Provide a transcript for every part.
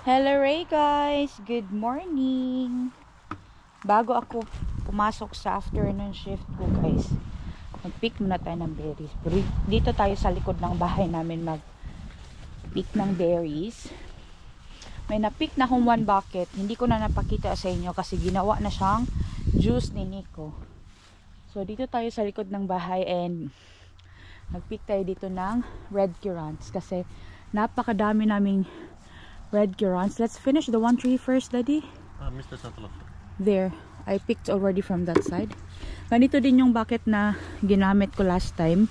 Hello Ray guys! Good morning! Bago ako pumasok sa afternoon shift ko guys, mag-pick muna tayo ng berries. Dito tayo sa likod ng bahay namin mag-pick ng berries. May na-pick na akong 1 bucket. Hindi ko na napakita sa inyo kasi ginawa na siyang juice ni Nico. So dito tayo sa likod ng bahay and nag-pick tayo dito ng red currants kasi napakadami naming red currants. Let's finish the 1 tree first, Daddy. Mr. Santolo. There. I picked already from that side. Ganito din yung bucket na ginamit ko last time.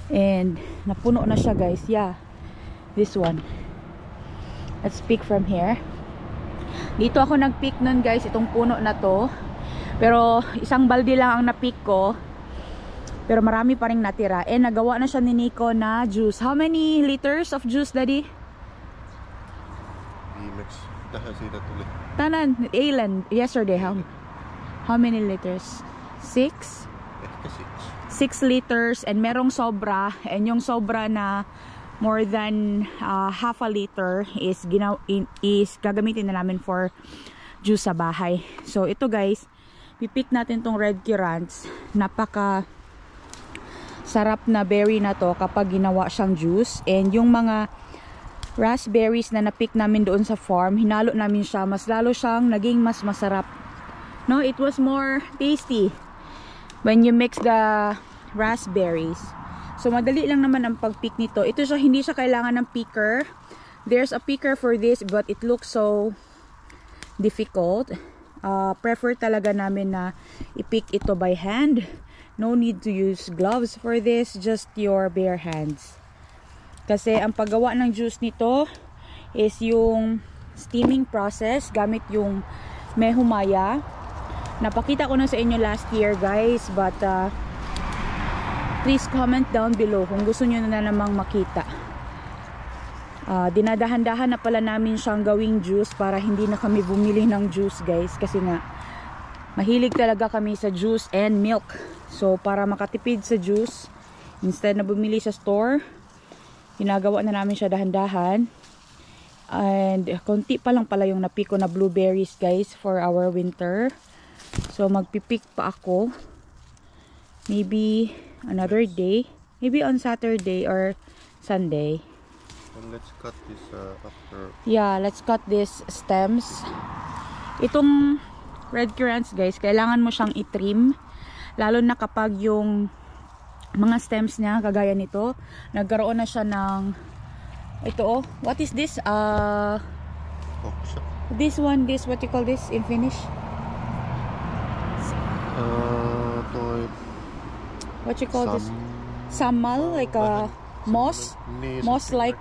And napuno na siya guys. Yeah. This one. Let's pick from here. Dito ako nag-pick nun guys. Itong puno na to. Pero isang balde lang ang na-pick ko. Pero marami pa rin natira. And nagawa na siya ni Nico na juice. How many liters of juice, Daddy? Tanan, eilan, yesterday, how many liters? 6? 6 liters and merong sobra, and yung sobra na more than half a liter is gagamitin na namin for juice sa bahay. So ito guys, pipick natin tong red currants. Napaka sarap na berry na to kapag ginawa siyang juice. And yung mga raspberries na napick namin doon sa farm, hinalo namin siya, mas lalo siyang naging mas masarap. No, it was more tasty when you mix the raspberries. So madali lang naman ang pag-pick nito. Ito siya, hindi siya kailangan ng picker. There's a picker for this but it looks so difficult. Prefer talaga namin na i-pick ito by hand. No need to use gloves for this, just your bare hands. Kasi ang paggawa ng juice nito is yung steaming process gamit yung mehumaya. Napakita ko na sa inyo last year guys, but please comment down below kung gusto nyo na namang makita. Dinadahan-dahan na pala namin siyang gawing juice para hindi na kami bumili ng juice guys, kasi nga mahilig talaga kami sa juice and milk. So para makatipid sa juice, instead na bumili sa store, ginagawa na namin siya dahan-dahan. And konti pa lang pala yung napiko na blueberries guys for our winter. So magpipick pa ako. Maybe another day. Maybe on Saturday or Sunday. And let's cut this after. Yeah, let's cut these stems. Itong red currants guys, kailangan mo siyang i-trim. Lalo na kapag yung mga stems niya, kagaya nito, nagkaroon na siya ng ito oh, what is this? This one, what you call this in Finnish? What you call this? Sammal, like a moss like.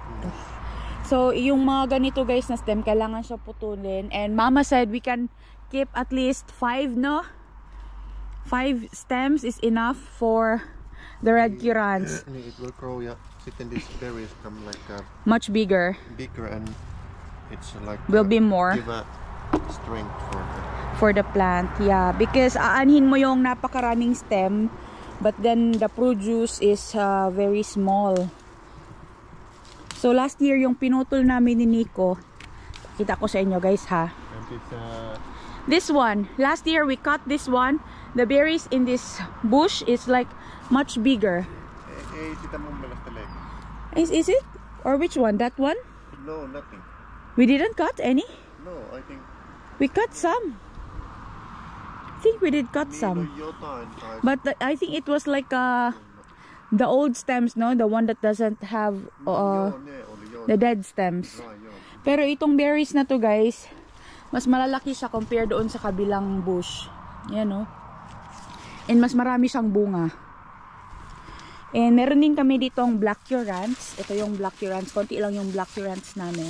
So yung mga ganito guys na stem, kailangan siya putulin. And mama said we can keep at least 5, no? 5 stems is enough for the red currants. It will grow, yeah. Then these berries come like much bigger and it's like will be more give a strength for the plant. Yeah, because aanhin mo yung napakaraming stem, but then the produce is very small. So last year yung pinutol namin ni Nico, kita ko sa inyo guys ha. And it's, this one, last year we cut this one. The berries in this bush is like much bigger. Is it? Or which one? That one? No, nothing. We didn't cut any? No, I think we cut some. I think we did cut some. But I think it was like the old stems, no? The one that doesn't have the dead stems. Pero itong berries na to guys, mas malalaki siya compare doon sa kabilang bush. Yan no? And mas marami siyang bunga. And meron din kami ditong black currants. Ito yung black currants. Konti lang yung black currants namin.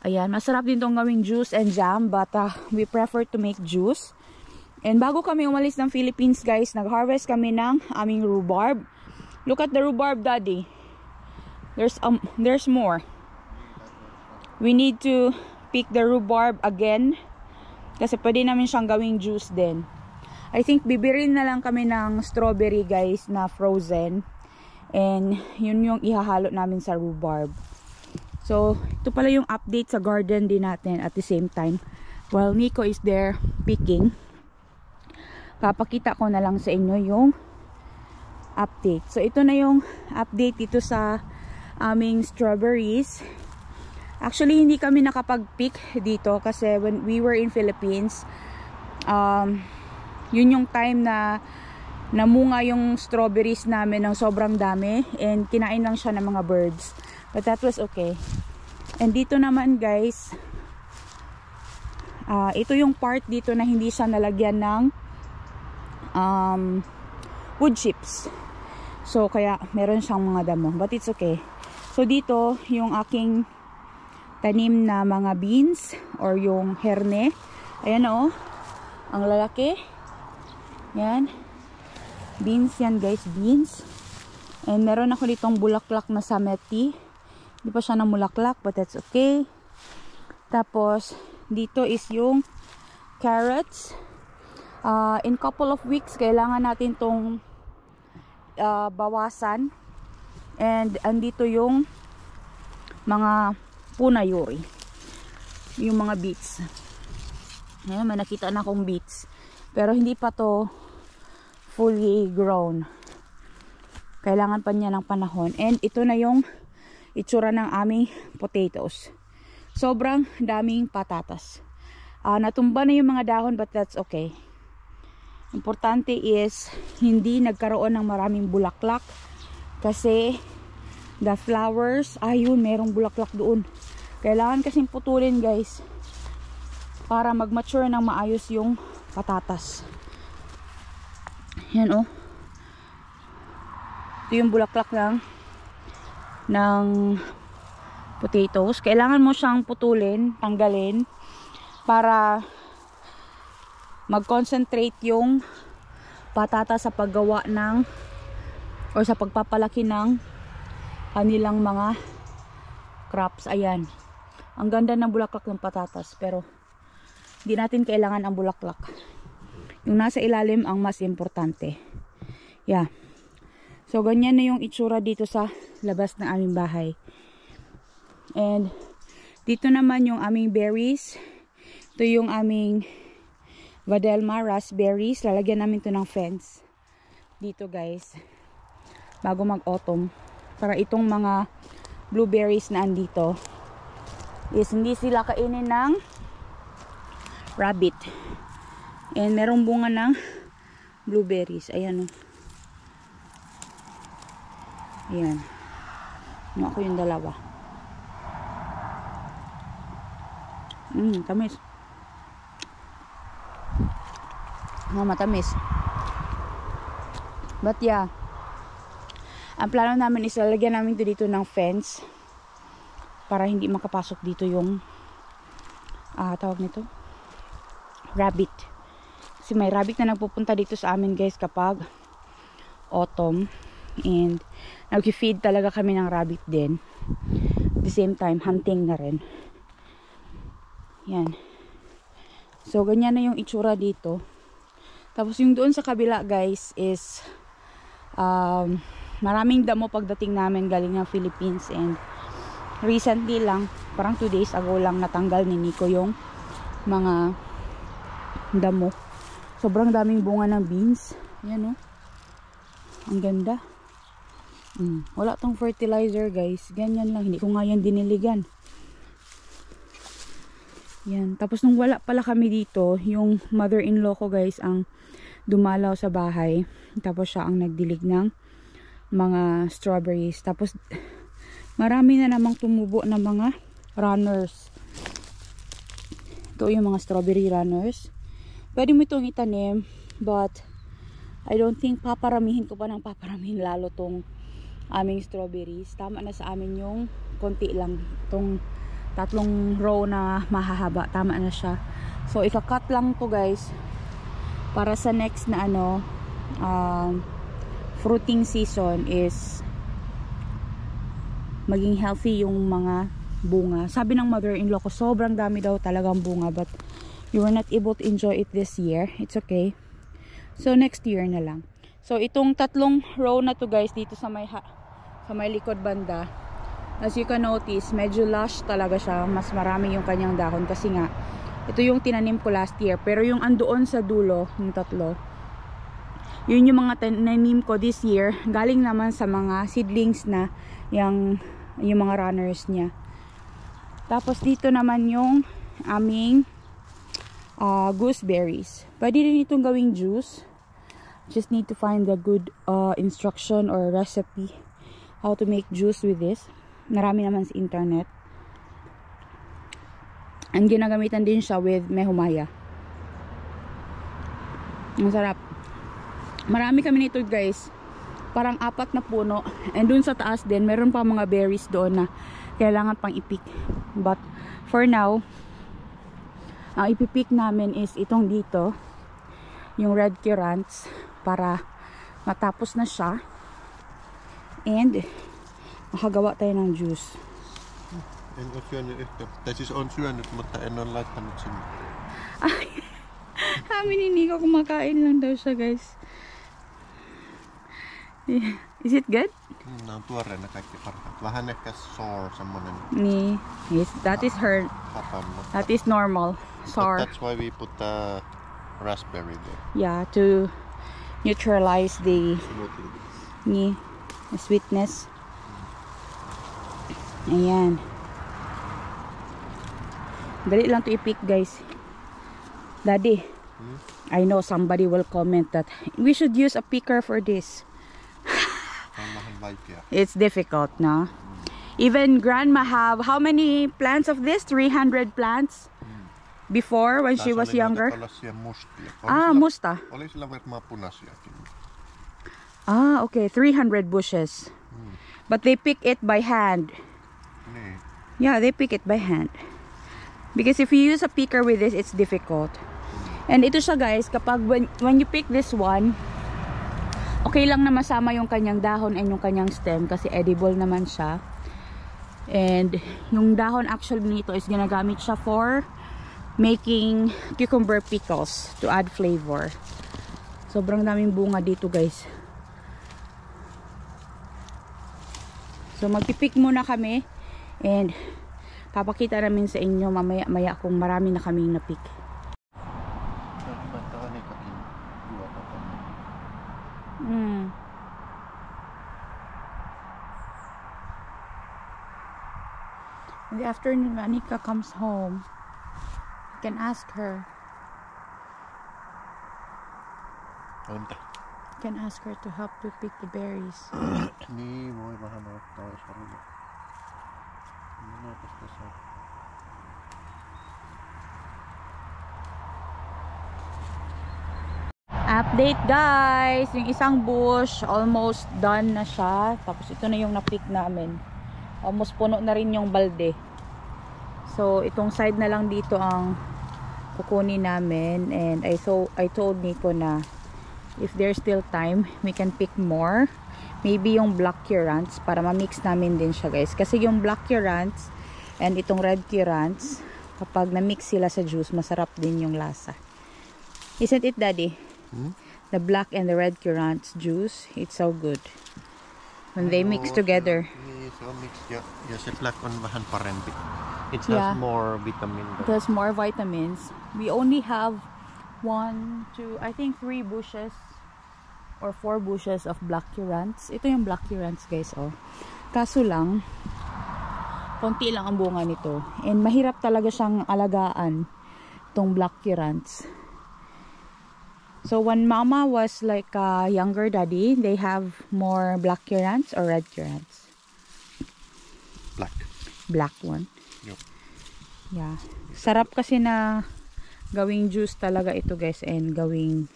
Ayan. Masarap din itong gawing juice and jam. But we prefer to make juice. And bago kami umalis ng Philippines guys, nag-harvest kami ng aming rhubarb. Look at the rhubarb, Daddy. There's more. We need to pick the rhubarb again. Kasi pwede namin siyang gawing juice din. I think bibirin na lang kami ng strawberry guys na frozen. And yun yung ihahalo namin sa rhubarb. So, ito pala yung update sa garden din natin at the same time. While Nico is there picking, papakita ko na lang sa inyo yung update. So, ito na yung update dito sa aming strawberries. Actually, hindi kami nakapag-pick dito kasi when we were in Philippines, yun yung time na namunga yung strawberries namin ng sobrang dami and kinain lang siya ng mga birds. But that was okay. And dito naman guys, ito yung part dito na hindi siya nalagyan ng wood chips. So, kaya meron siyang mga damo. But it's okay. So, dito yung aking tanim na mga beans or yung herne. Ayan o. Ang lalaki. Yan. Beans yan guys. Beans. And meron ako ditong bulaklak na sameti. Hindi pa siya namulaklak but that's okay. Tapos dito is yung carrots. In couple of weeks kailangan natin tong bawasan. And andito yung mga punayuri, yung mga beets. Ngayon may nakita na akong beets pero hindi pa to fully grown, kailangan pa niya ng panahon. And ito na yung itsura ng aming potatoes. Sobrang daming patatas. Natumba na yung mga dahon but that's okay. Importante is hindi nagkaroon ng maraming bulaklak kasi the flowers, ayun, merong bulaklak doon. Kailangan kasing putulin guys para mag-mature ng maayos yung patatas. Yan oh. Ito yung bulaklak ng potatoes. Kailangan mo siyang putulin, tanggalin para mag-concentrate yung patatas sa paggawa ng or sa pagpapalaki ng kanilang mga crops. Ayan. Ang ganda ng bulaklak ng patatas pero hindi natin kailangan ang bulaklak. Yung nasa ilalim ang mas importante. Yeah. So ganyan na yung itsura dito sa labas ng aming bahay. And dito naman yung aming berries. Ito yung aming Vadelma raspberries. Lalagyan namin to ng fence dito guys bago mag-autumn para itong mga blueberries na andito is hindi sila kainin ng rabbit. And merong bunga ng blueberries. Ayan o. Ayan. Ano ako yung dalawa. Tamis. Matamis. But yeah, ang plano namin is lalagyan namin dito ng fence para hindi makapasok dito yung tawag nito, rabbit. Kasi may rabbit na nagpupunta dito sa amin guys kapag autumn. And nag-feed talaga kami ng rabbit din. At the same time, hunting na rin. Yan. So, ganyan na yung itsura dito. Tapos yung doon sa kabila guys is maraming damo pagdating namin galing ng Philippines. And recently lang, parang 2 days ago lang natanggal ni Nico yung mga damo. Sobrang daming bunga ng beans. Yan o. Ang ganda. Wala tong fertilizer guys. Ganyan lang. Hindi ko nga yan diniligan. Yan. Tapos nung wala pala kami dito, yung mother-in-law ko guys ang dumalaw sa bahay. Tapos siya ang nagdilig ng mga strawberries. Tapos marami na namang tumubo na mga runners. Ito yung mga strawberry runners. Pwede mo itong itanim, but I don't think paparamihin ko pa ng paparamihin lalo tong aming strawberries. Tama na sa amin yung konti lang. Itong 3 row na mahahaba. Tama na siya. So, ika-cut lang to guys. Para sa next na fruiting season is maging healthy yung mga bunga. Sabi ng mother-in-law ko, sobrang dami daw talagang bunga. But you were not able to enjoy it this year. It's okay. So, next year na lang. So, itong 3 row na to guys, dito sa may likod banda, As you can notice, medyo lush talaga siya. Mas marami yung kanyang dahon kasi nga ito yung tinanim ko last year. Pero yung andoon sa dulo, yung tatlo, yun yung mga tinanim ko this year. Galing naman sa mga seedlings na yung mga runners niya. Tapos dito naman yung aming gooseberries. Pwede rin itong gawing juice. Just need to find the good instruction or recipe how to make juice with this. Marami naman sa internet. And ginagamitan din siya with mehumaya. Ang sarap. Marami kami nito guys. Parang 4 na puno. And dun sa taas din, meron pa mga berries doon na kailangan pang ipik. But for now, ang ipipik namin is itong dito. Yung red currants. Para matapos na siya. And makagawa tayo ng juice. En ole syönyt yhtä. Tai siis on syönyt, mutta en ole laittanut sinne. Amin hindi ko kumakain lang daw siya guys. Is it good? Nämä on tuoreena kaikki parhaat. Vähän ehkä sour semmonen. Niin. Yes, that is her. Hapanna. That is normal. Sour. That's why we put the raspberry there. Yeah, to neutralize the Smoothie. the sweetness. Ayan. Dali lang to i-pick guys. Daddy, I know somebody will comment that we should use a picker for this. It's difficult, no? Even grandma have how many plants of this? 300 plants? Before, when she was younger? Musta. Oli sillä varmaan punaisiakin. Okay, 300 bushes. But they pick it by hand. Niin. Yeah, they pick it by hand. Because if you use a picker with this, it's difficult. And ito siya guys, kapag when you pick this one, okay lang na masama yung kanyang dahon and yung kanyang stem kasi edible naman siya. And yung dahon actually nito is ginagamit siya for making cucumber pickles to add flavor. Sobrang daming bunga dito guys. So magpipick muna kami and papakita namin sa inyo mamaya kung marami na kaming napick. In the afternoon when Anika comes home, you can ask her. You can ask her to help to pick the berries. Niin, voi vähän ottaa, jos haluaa. Minäpäs tässä. Update guys! Yung isang bush, almost done na siya. Tapos ito na yung na-pick namin. Almost puno na rin yung balde. So, itong side na lang dito ang kukunin namin. And I told Nico na if there's still time, we can pick more. Maybe yung black currants para ma-mix namin din siya guys. Kasi yung black currants and itong red currants, kapag na-mix sila sa juice, masarap din yung lasa. Isn't it, Daddy? The black and the red currants juice, it's so good. When they mix together. Se on mix ja se black on vähän parempi. It has more vitamin. It has more vitamins. We only have 1, 2, I think 3 bushes or 4 bushes of black currants. Ito yung black currants guys, oh. Kaso lang, konti lang ang bunga nito. And mahirap talaga siyang alagaan, itong black currants. So when mama was like younger, Daddy, they have more black currants or red currants? Black. Black one. Yep. Yeah. Sarap kasi na gawing juice talaga ito guys and gawing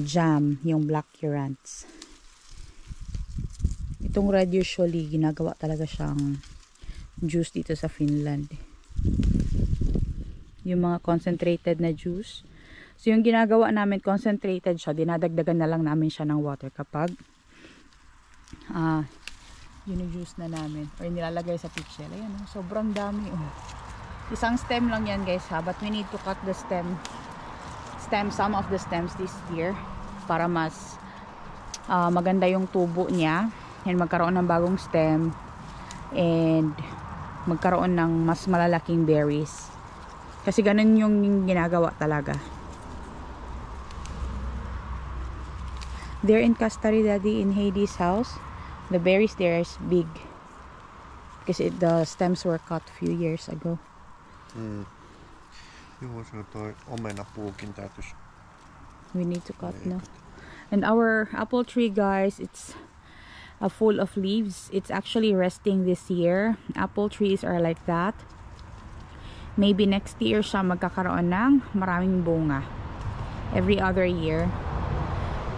jam yung black currants. Itong red usually ginagawa talaga siyang juice dito sa Finland. Yung mga concentrated na juice. So yung ginagawa namin concentrated siya, dinadagdagan na lang namin siya ng water kapag juice na namin or nilalagay sa pitcher. Ayan, sobrang dami. Isang stem lang yan guys ha, but we need to cut the some of the stems this year para mas maganda yung tubo niya and magkaroon ng bagong stem and magkaroon ng mas malalaking berries. Kasi ganun yung ginagawa talaga. There in Castaridadi in Heidi's house, the berries there is big because the stems were cut a few years ago. Joo, se toi omenapuukin täytyisi. We need to cut now. And our apple tree, guys, it's full of leaves. It's actually resting this year. Apple trees are like that. Maybe next year siya magkakaroon ng maraming bunga. Every other year.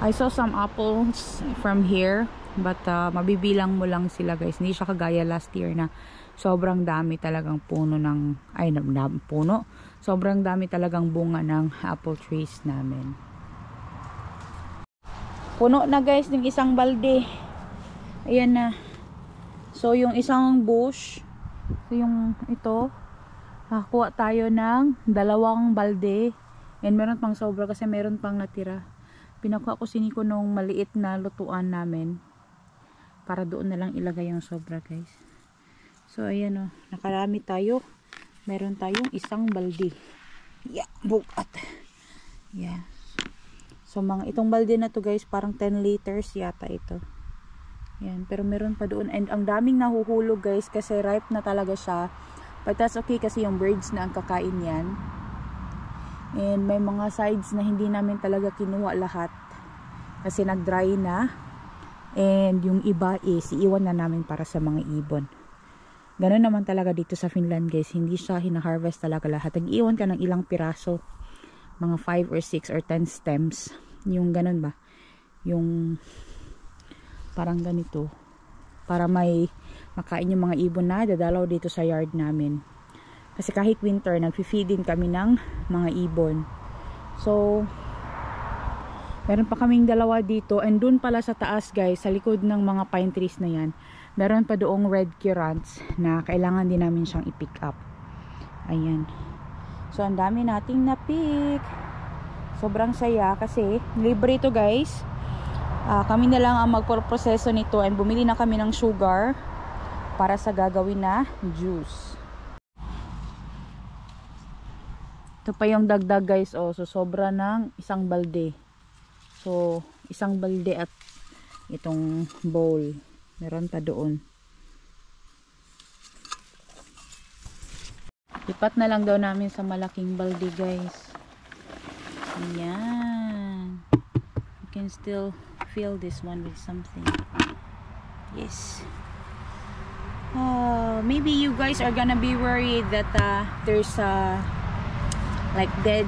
I saw some apples from here, but mabibilang mo lang sila, guys. Hindi siya kagaya last year na sobrang dami talagang puno ng puno. Sobrang dami talagang bunga ng apple trees namin. Puno na, guys, ng isang balde. Ayan na. So yung isang bush, so yung ito, nakakuha tayo ng 2 balde. And meron pang sobra kasi meron pang natira. Pinakuha ko si Nico nung maliit na lutuan namin para doon na lang ilagay yung sobra, guys. So ayan, nakarami tayo. Meron tayong isang balde. Yeah, bukat. Yeah. So itong balde na to, guys, parang 10 liters yata ito. Yan, pero meron pa doon. And ang daming nahuhulog, guys, kasi ripe na talaga siya. But that's okay kasi yung birds na ang kakain yan. And may mga sides na hindi namin talaga kinuha lahat kasi nag-dry na. And yung iba is iiwan na namin para sa mga ibon. Ganun naman talaga dito sa Finland, guys. Hindi siya hina-harvest talaga lahat. Nag-iwan ka ng ilang piraso. Mga 5 or 6 or 10 stems. Yung ganun ba? Yung parang ganito. Para may makain yung mga ibon na dadalaw dito sa yard namin. Kasi kahit winter, nag-feed din kami ng mga ibon. So, meron pa kaming 2 dito. And dun pala sa taas, guys, sa likod ng mga pine trees na yan, meron pa doong red currants na kailangan din namin siyang i-pick up. Ayan. So, ang dami nating na-pick. Sobrang saya kasi libre ito, guys. Kami na lang ang magproseso nito and bumili na kami ng sugar para sa gagawin na juice. Ito pa yung dagdag, guys. So sobra ng isang balde. So isang balde at itong bowl. Meron pa doon. Lipat na lang daw namin sa malaking balde, guys. Ayan. You can still fill this one with something. Yes. Maybe you guys are gonna be worried that there's like dead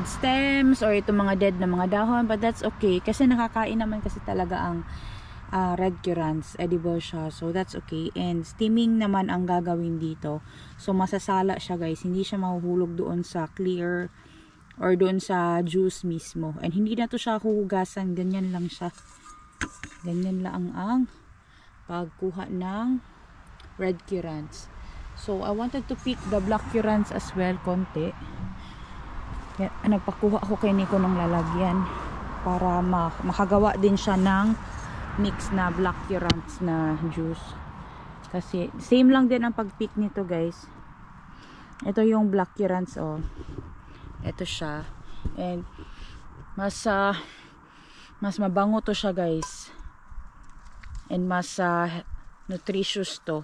stems or itong mga dead na mga dahon, but that's okay kasi nakakain naman kasi talaga ang red currants, edible siya, so that's okay. And steaming naman ang gagawin dito, so masasala siya, guys. Hindi siya mahuhulog doon sa clear or doon sa juice mismo. And hindi na to siya huhugasan, ganyan lang siya. Ganyan lang ang pagkuha ng red currants. So I wanted to pick the black currants as well, konti. Nagpakuha ako kay Nico ng lalagyan para makagawa din siya ng mix na black currants na juice. Kasi same lang din ang pag-pick nito, guys. Ito yung black currants, oh. Ito siya. And mas mabango to siya, guys. And mas nutritious to.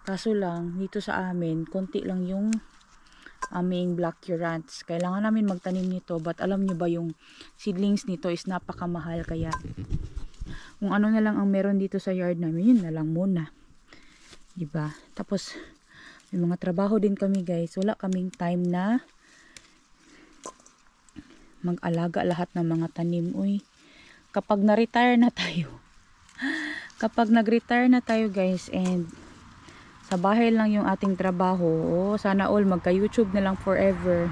Kaso lang dito sa amin, konti lang yung aming black currants. Kailangan namin magtanim nito, but alam nyo ba yung seedlings nito is napakamahal, kaya kung ano na lang ang meron dito sa yard namin, yun na lang muna, diba? Tapos may mga trabaho din kami, guys. Wala kaming time na mag-alaga lahat ng mga tanim. Uy, kapag na-retire na tayo guys, and sa bahay lang yung ating trabaho, sana all magka-YouTube na lang forever.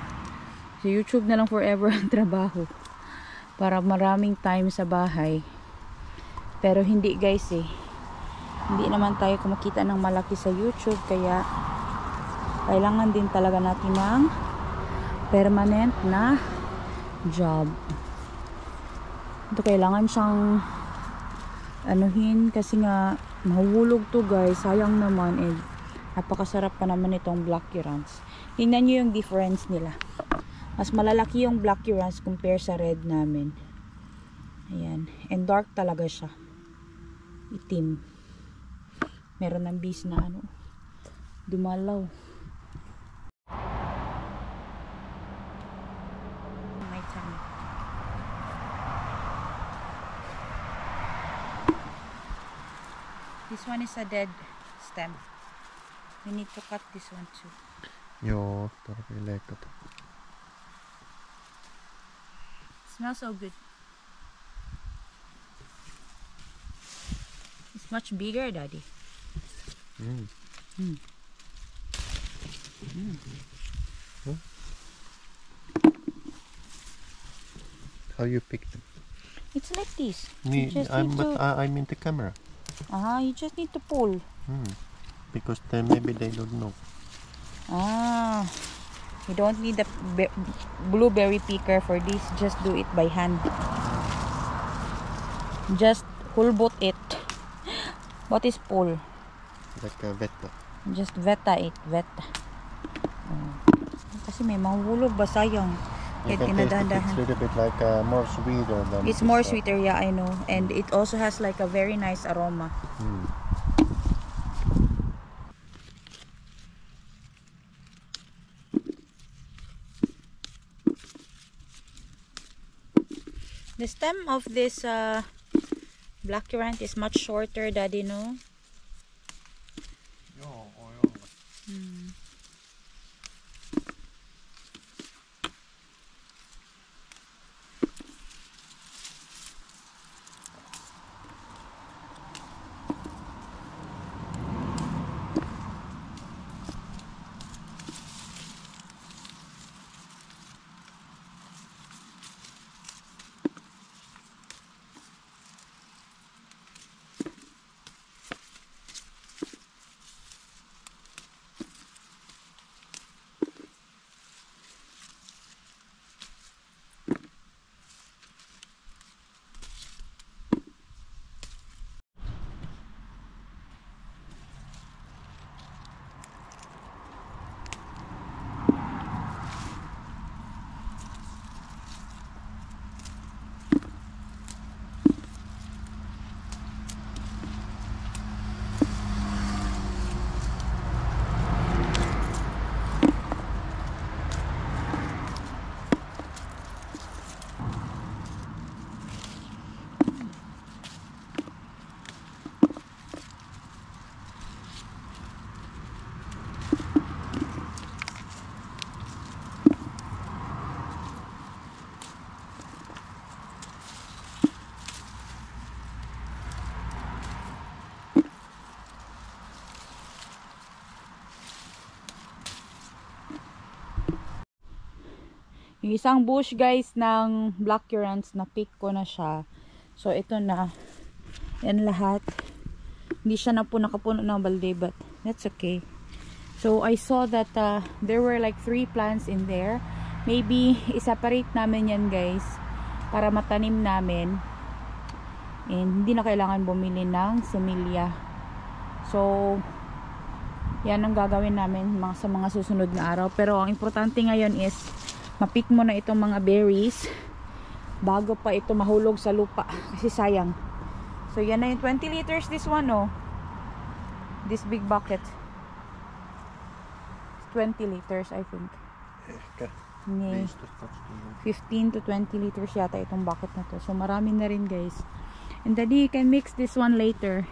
So YouTube na lang forever ang trabaho para maraming time sa bahay. Pero hindi, guys, hindi naman tayo kumakita ng malaki sa YouTube, kaya kailangan din talaga natin ng permanent na job. Ito kailangan siyang anuhin kasi nga Mahulog to guys, sayang naman, and napakasarap pa naman itong black currants. Tingnan nyo yung difference nila. Mas malalaki yung black currants compare sa red namin. Ayan, and dark talaga siya. Itim. Meron ng bees na ano, dumalaw. My tummy. This one is a dead stem. We need to cut this one too. Joo, tarvii leikata. Smells so good. It's much bigger, Daddy. Mm. Mm. Huh? How you pick them? It's like this. Me, You just need to... I'm in the camera. You just need to pull. Because then maybe they don't know. You don't need the blueberry picker for this. Just do it by hand. Just hulbot it. What is pull? Like a vetta. Just veta it. Veta. Kasi may mahulog ba, sayang. You can taste it. It's a little bit like more sweeter than it's more sweeter, yeah, I know. And it also has like a very nice aroma. The stem of this black currant is much shorter, Daddy, no? Yung isang bush guys ng black currants, na pick ko na siya. So ito na. Yan lahat. Hindi siya na po nakapuno ng balde, but that's okay. So I saw that there were like 3 plants in there. Maybe i-separate namin yan guys para matanim namin. And hindi na kailangan bumili ng semilya. So yan ang gagawin namin sa mga susunod na araw. Pero ang importante ngayon is ma-pick mo na itong mga berries bago pa ito mahulog sa lupa kasi sayang. So yan na yung 20 liters this one, oh. This big bucket. 20 liters I think. Nee, 15 to 20 liters yata itong bucket na to. So marami na rin guys. And Daddy, you can mix this one later.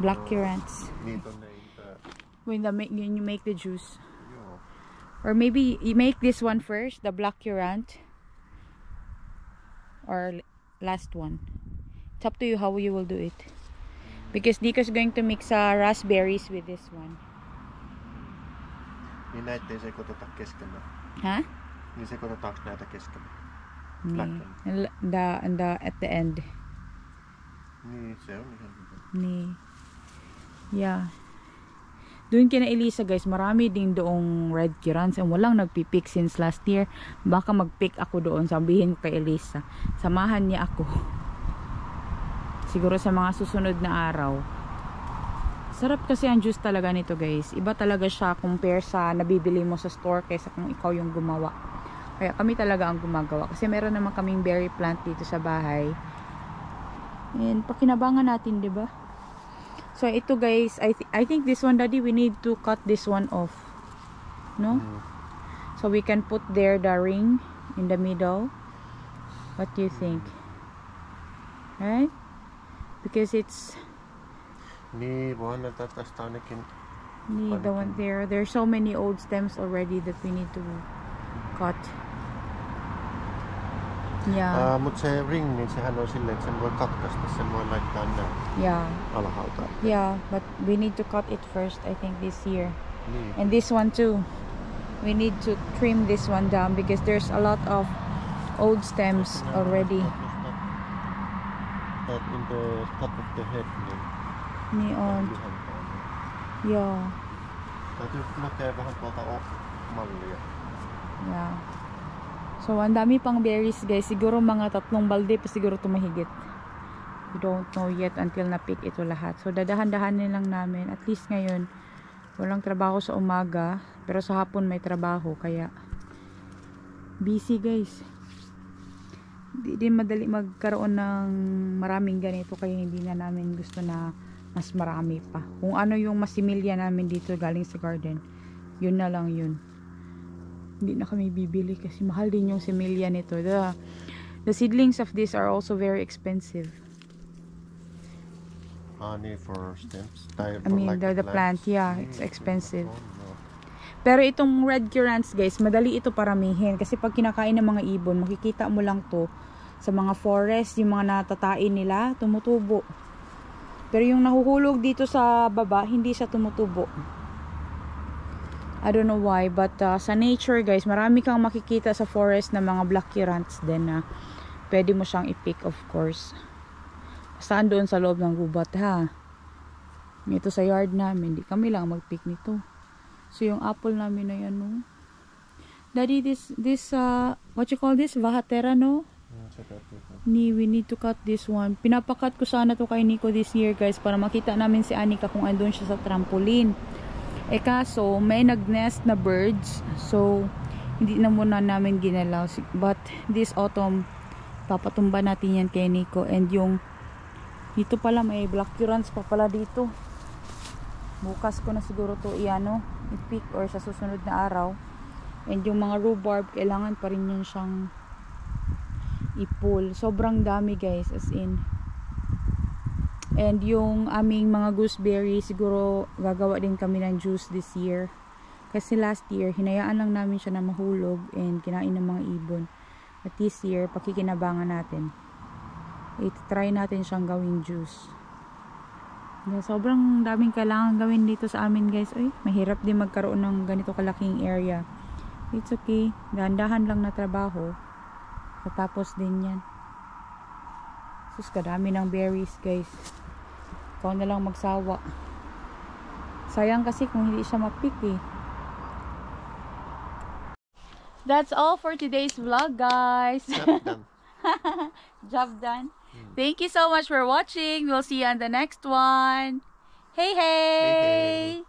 Black currants. When you make the juice. Or maybe you make this one first, the black currant, or last one. It's up to you how you will do it. Because Nico's going to mix raspberries with this one. Niin näitä ei sekoiteta keskenään. Huh? Niin sekoitetaanko näitä keskenään? And at the end. Niin, se on ihan hyvä. Niin. Yeah. Doon kina Elisa guys, marami din doong red currants and walang nagpipick since last year. Baka magpick ako doon, sabihin ko kay Elisa. Samahan niya ako. siguro sa mga susunod na araw. Sarap kasi ang juice talaga nito guys. Iba talaga siya compare sa nabibili mo sa store kaysa kung ikaw yung gumawa. Kaya kami talaga ang gumagawa. Kasi meron naman kaming berry plant dito sa bahay. And pakinabangan natin, di ba? So ito guys, I think this one, Daddy, we need to cut this one off. No? So we can put there the ring in the middle. What do you think? Right? Because it's Niin, voihan näitä tästä ainakin. Need the one there. There's so many old stems already that we need to cut. Yeah. Mutta se ring, niin sehän on silleen, että sen voi katkaista, sen voi laittaa näin alhaalta. Yeah, but we need to cut it first, I think, this year. Niin. And this one too. We need to trim this one down because there's a lot of old stems already. That in the top of the head, Niin on. Joo. Täytyy näkee vähän tuolta mallia. Yeah. So, ang dami pang berries guys. Siguro mga 3 balde pa siguro ito mahigit. We don't know yet until na-pick ito lahat. So, dadahan-dahanin lang namin. At least ngayon, walang trabaho sa umaga. Pero sa hapon may trabaho. Kaya, busy guys. Hindi din madali magkaroon ng maraming ganito. Kaya hindi na namin gusto na mas marami pa. Kung ano yung masimilya namin dito galing sa garden, yun na lang yun. Hindi na kami bibili kasi mahal din yung similya nito. The seedlings of this are also very expensive. Honey for stems. I mean, the plant, yeah, it's expensive. Pero itong red currants guys, madali ito paramihin kasi pag kinakain ng mga ibon, makikita mo lang to sa mga forest, yung mga natatain nila, tumutubo. Pero yung nahuhulog dito sa baba, hindi siya tumutubo. I don't know why, but sa nature guys, marami kang makikita sa forest na mga black currants din na pwede mo siyang i-pick, of course. Saan doon sa loob ng gubat ha. Ito sa yard namin, di kami lang mag-pick nito. So yung apple namin na yan, no? Daddy, this what you call this? Vahatera, no? We need to cut this one. Pinapakat ko sana to kay Nico this year guys para makita namin si Anika kung andun siya sa trampoline. Eh kaso may nag-nest na birds, so hindi na muna namin ginalaw. But this autumn papatumba natin yan kay Nico. And yung dito pala may black currants pa pala dito. Bukas ko na siguro to i-pick or sa susunod na araw. And yung mga rhubarb kailangan pa rin yan siyang i-pull. Sobrang dami guys, as in. And yung aming mga gooseberry, siguro gagawa din kami ng juice this year. Kasi last year, hinayaan lang namin siya na mahulog and kinain ng mga ibon. At this year, pakikinabangan natin. I-try natin siyang gawing juice. Yeah, sobrang daming kailangan gawin dito sa amin guys. Ay, mahirap din magkaroon ng ganito kalaking area. It's okay. Dahan-dahan lang na trabaho. Tapos din yan. Sus, kadami ng berries guys. Ikaw na lang magsawa. Sayang kasi kung hindi siya ma-pick eh. That's all for today's vlog guys. Job done. Job done. Thank you so much for watching. We'll see you on the next one. Hey, hey! Hey, hey.